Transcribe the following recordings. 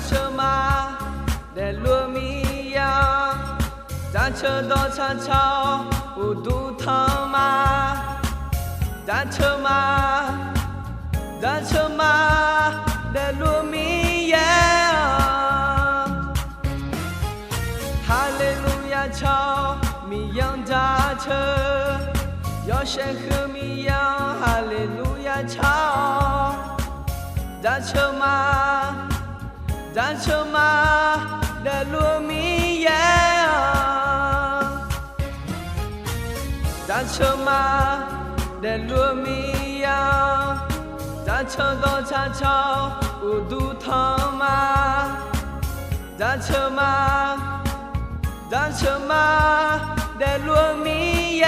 车马的路米呀，战车多长桥不渡汤马，战车马的路米呀，哈利路亚桥米扬战车，有神和米扬哈利路亚桥，战车马的路米呀，战车马的路米呀，战车多长桥不渡汤马，战车马的路米呀，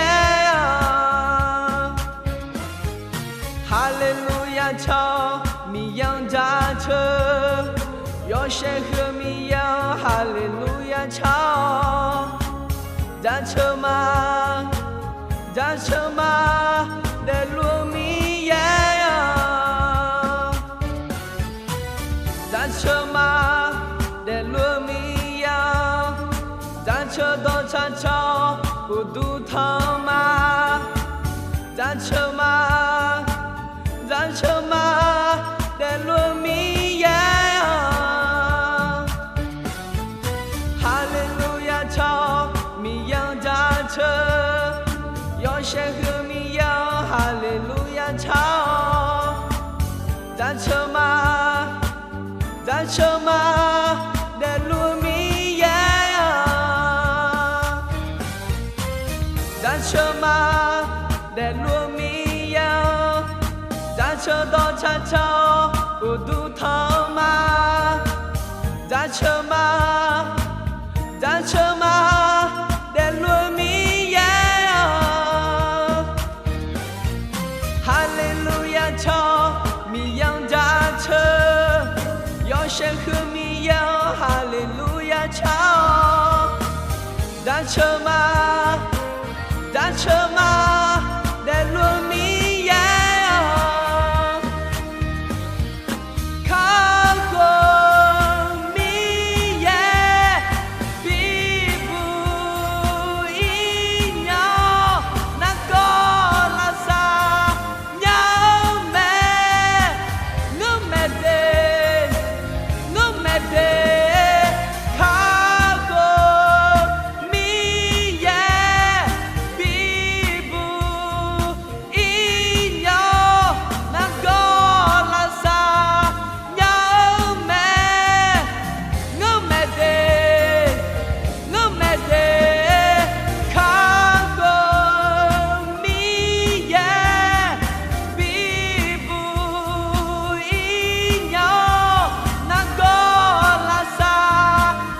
哈利路亚桥米扬战车，有神和米扬哈利路亚桥，战车马的路米呀，战车马的路米呀，战车多长桥不渡汤马，战车马的路米呀，哈利路亚桥米扬战车，有神和米扬哈利路亚桥，战车马的路米呀，战车马的路米呀，战车多长桥不渡汤马，战车马的路米呀，哈利路亚桥米扬战车，有神和米扬哈利路亚桥，战车马的路米呀，看过米耶比不一鸟，那个拉萨鸟咩，我没得，看过米耶比不一鸟，那个拉萨鸟咩，我没得，看过米耶比不一鸟，那个拉萨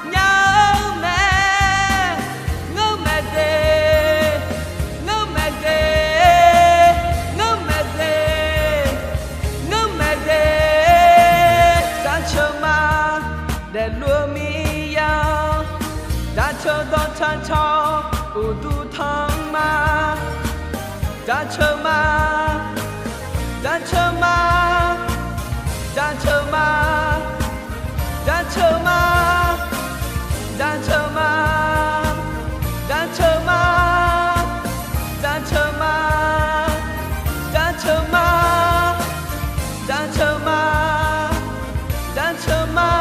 鸟咩，我没得，战车马的路米呀，战车多长桥不渡汤马，战车马的路米呀，